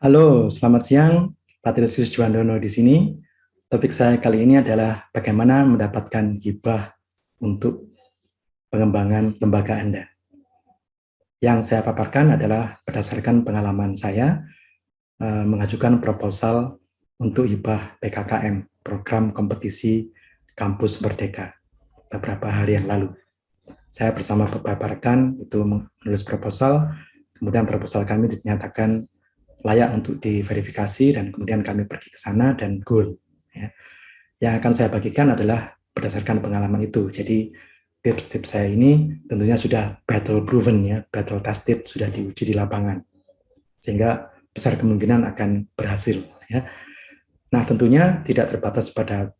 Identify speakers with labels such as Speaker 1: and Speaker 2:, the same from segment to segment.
Speaker 1: Halo, selamat siang. Patrisius Juandono di sini. Topik saya kali ini adalah bagaimana mendapatkan hibah untuk pengembangan lembaga Anda. Yang saya paparkan adalah berdasarkan pengalaman saya mengajukan proposal untuk hibah PKKM, Program Kompetisi Kampus Merdeka, beberapa hari yang lalu. Saya bersama beberapa rekan itu menulis proposal, kemudian proposal kami dinyatakan layak untuk diverifikasi dan kemudian kami pergi ke sana dan goal. Ya. Yang akan saya bagikan adalah berdasarkan pengalaman itu. Jadi tips-tips saya ini tentunya sudah battle proven ya, battle tested, sudah diuji di lapangan. Sehingga besar kemungkinan akan berhasil ya. Nah, tentunya tidak terbatas pada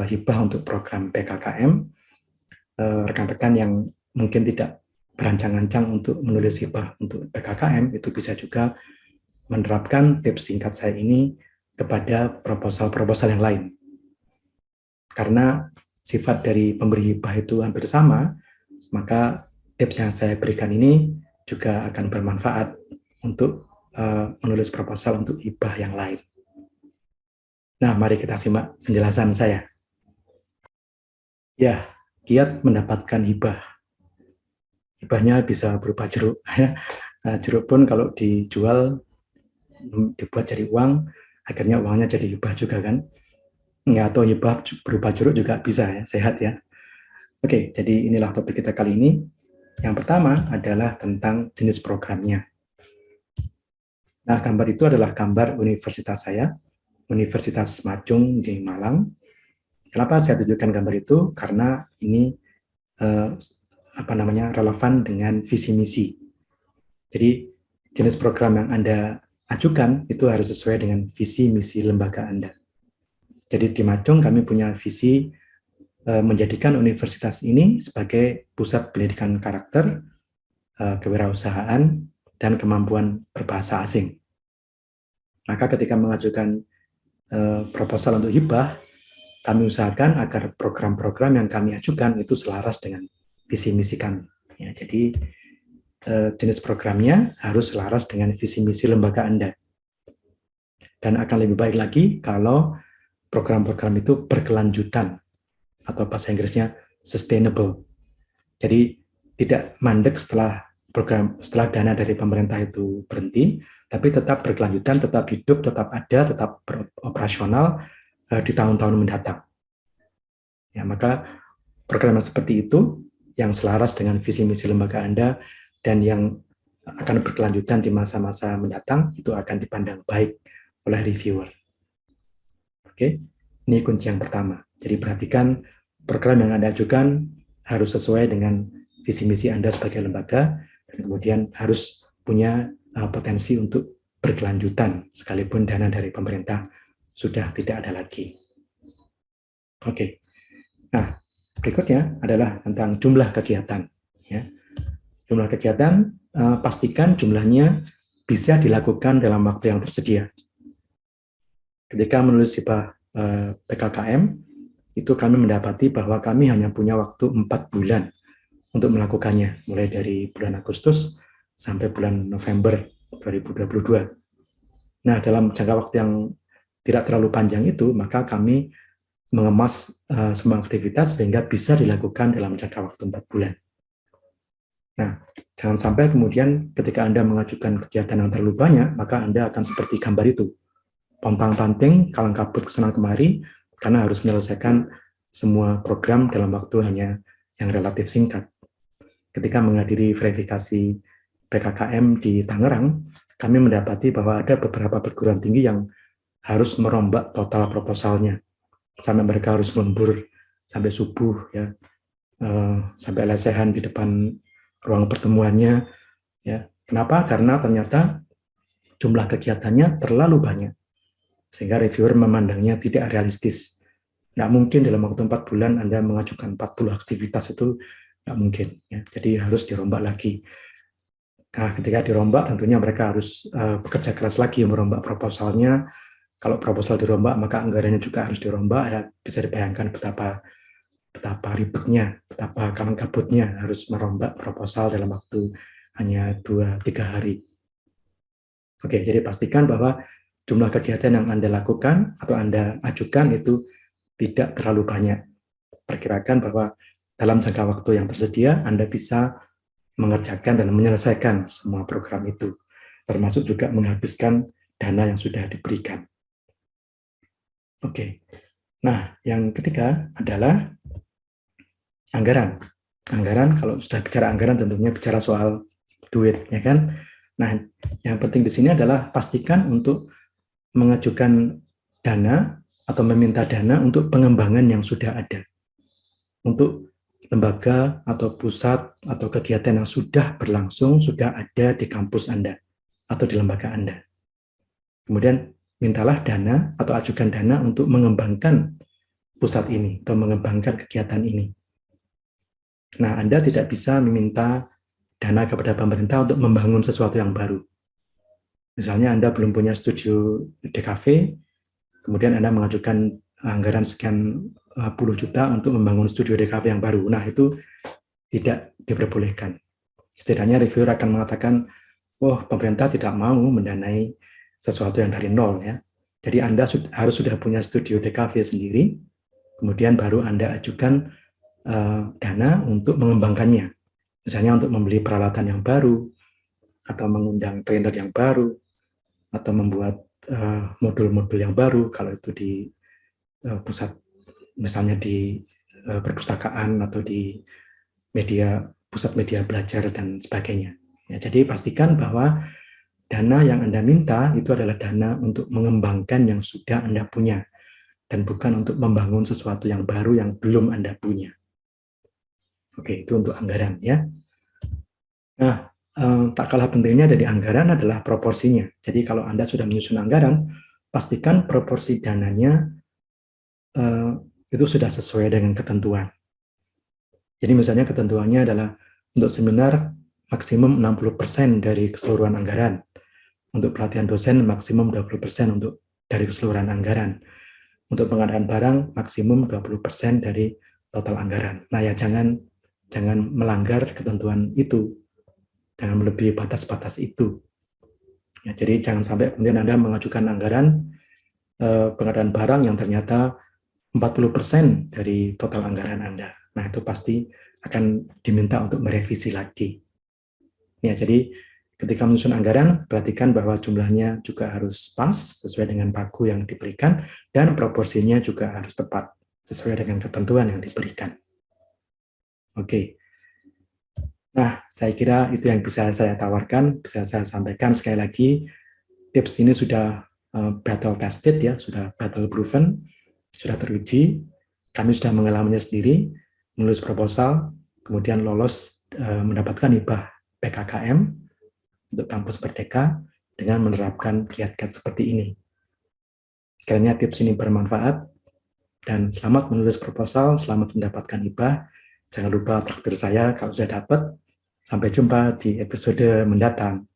Speaker 1: hibah untuk program PKKM. Rekan-rekan yang mungkin tidak berancang-ancang untuk menulis hibah untuk PKKM itu bisa juga menerapkan tips singkat saya ini kepada proposal-proposal yang lain. Karena sifat dari pemberi hibah itu hampir sama, maka tips yang saya berikan ini juga akan bermanfaat untuk menulis proposal untuk hibah yang lain. Nah, mari kita simak penjelasan saya. Ya, kiat mendapatkan hibah. Hibahnya bisa berupa jeruk. Jeruk pun kalau dijual dibuat jadi uang, akhirnya uangnya jadi hibah juga kan. Ya, atau hibah berupa jeruk juga bisa ya, sehat ya. Oke, jadi inilah topik kita kali ini. Yang pertama adalah tentang jenis programnya. Nah, gambar itu adalah gambar universitas saya, Universitas Majung di Malang. Kenapa saya tunjukkan gambar itu? Karena ini relevan dengan visi misi. Jadi jenis program yang Anda ajukan itu harus sesuai dengan visi misi lembaga Anda. Jadi di Majung kami punya visi menjadikan universitas ini sebagai pusat pendidikan karakter, kewirausahaan, dan kemampuan berbahasa asing. Maka ketika mengajukan proposal untuk hibah, kami usahakan agar program-program yang kami ajukan itu selaras dengan visi misi kami. Ya, jadi jenis programnya harus selaras dengan visi misi lembaga Anda. Dan akan lebih baik lagi kalau program-program itu berkelanjutan, atau bahasa Inggrisnya sustainable. Jadi tidak mandek setelah dana dari pemerintah itu berhenti, tapi tetap berkelanjutan, tetap hidup, tetap ada, tetap beroperasional di tahun-tahun mendatang. Ya, maka program yang seperti itu yang selaras dengan visi misi lembaga Anda dan yang akan berkelanjutan di masa-masa mendatang itu akan dipandang baik oleh reviewer. Oke, ini kunci yang pertama. Jadi perhatikan program yang Anda ajukan harus sesuai dengan visi misi Anda sebagai lembaga dan kemudian harus punya potensi untuk berkelanjutan sekalipun dana dari pemerintah sudah tidak ada lagi. Oke. Nah, berikutnya adalah tentang jumlah kegiatan. Ya. Jumlah kegiatan pastikan jumlahnya bisa dilakukan dalam waktu yang tersedia. Ketika menulis hibah PKKM, itu kami mendapati bahwa kami hanya punya waktu 4 bulan untuk melakukannya, mulai dari bulan Agustus sampai bulan November 2022. Nah, dalam jangka waktu yang tidak terlalu panjang itu, maka kami mengemas semua aktivitas sehingga bisa dilakukan dalam jangka waktu 4 bulan. Nah, jangan sampai kemudian ketika Anda mengajukan kegiatan yang terlalu banyak, maka Anda akan seperti gambar itu, pontang-panting, kalang kabut kesana kemari, karena harus menyelesaikan semua program dalam waktu hanya yang relatif singkat. Ketika menghadiri verifikasi PKKM di Tangerang, kami mendapati bahwa ada beberapa perguruan tinggi yang harus merombak total proposalnya, sampai mereka harus lembur sampai subuh, ya, sampai lesehan di depan ruang pertemuannya. Ya. Kenapa? Karena ternyata jumlah kegiatannya terlalu banyak, sehingga reviewer memandangnya tidak realistis. Nggak mungkin dalam waktu 4 bulan Anda mengajukan 40 aktivitas, itu nggak mungkin. Ya. Jadi harus dirombak lagi. Nah, ketika dirombak, tentunya mereka harus bekerja keras lagi merombak proposalnya. Kalau proposal dirombak, maka anggarannya juga harus dirombak. Ya, bisa dibayangkan betapa ribetnya, betapa kalang kabutnya harus merombak proposal dalam waktu hanya 2-3 hari. Oke, jadi pastikan bahwa jumlah kegiatan yang Anda lakukan atau Anda ajukan itu tidak terlalu banyak. Perkirakan bahwa dalam jangka waktu yang tersedia, Anda bisa mengerjakan dan menyelesaikan semua program itu, termasuk juga menghabiskan dana yang sudah diberikan. Oke, nah yang ketiga adalah anggaran. Anggaran, kalau sudah bicara anggaran tentunya bicara soal duit, ya kan? Nah, yang penting di sini adalah pastikan untuk mengajukan dana atau meminta dana untuk pengembangan yang sudah ada. Untuk lembaga atau pusat atau kegiatan yang sudah berlangsung, sudah ada di kampus Anda atau di lembaga Anda. Kemudian mintalah dana atau ajukan dana untuk mengembangkan pusat ini atau mengembangkan kegiatan ini. Nah, Anda tidak bisa meminta dana kepada pemerintah untuk membangun sesuatu yang baru. Misalnya Anda belum punya studio DKV, kemudian Anda mengajukan anggaran sekian puluh juta untuk membangun studio DKV yang baru. Nah, itu tidak diperbolehkan. Setidaknya reviewer akan mengatakan, oh, pemerintah tidak mau mendanai sesuatu yang dari nol, ya. Jadi Anda harus sudah punya studio DKV sendiri, kemudian baru Anda ajukan dana untuk mengembangkannya. Misalnya untuk membeli peralatan yang baru, atau mengundang trainer yang baru, atau membuat modul-modul yang baru, kalau itu di pusat, misalnya di perpustakaan atau di pusat media belajar dan sebagainya. Ya, jadi pastikan bahwa dana yang Anda minta itu adalah dana untuk mengembangkan yang sudah Anda punya, dan bukan untuk membangun sesuatu yang baru yang belum Anda punya. Oke, itu untuk anggaran, ya. Nah, tak kalah pentingnya dari anggaran adalah proporsinya. Jadi kalau Anda sudah menyusun anggaran, pastikan proporsi dananya itu sudah sesuai dengan ketentuan. Jadi misalnya ketentuannya adalah untuk seminar maksimum 60% dari keseluruhan anggaran. Untuk pelatihan dosen maksimum 20% dari keseluruhan anggaran. Untuk pengadaan barang maksimum 20% dari total anggaran. Nah, ya jangan melanggar ketentuan itu. Jangan melebihi batas-batas itu. Ya, jadi jangan sampai kemudian Anda mengajukan anggaran pengadaan barang yang ternyata 40% dari total anggaran Anda. Nah, itu pasti akan diminta untuk merevisi lagi. Ya, jadi ketika menyusun anggaran, perhatikan bahwa jumlahnya juga harus pas, sesuai dengan pagu yang diberikan, dan proporsinya juga harus tepat, sesuai dengan ketentuan yang diberikan. Oke. Nah, saya kira itu yang bisa saya tawarkan, bisa saya sampaikan. Sekali lagi, tips ini sudah battle tested, ya, sudah battle proven, sudah teruji. Kami sudah mengalaminya sendiri, menulis proposal, kemudian lolos mendapatkan hibah PKKM untuk kampus Merdeka dengan menerapkan kiat-kiat seperti ini. Kiranya tips ini bermanfaat, dan selamat menulis proposal, selamat mendapatkan hibah. Jangan lupa traktir saya kalau saya dapat. Sampai jumpa di episode mendatang.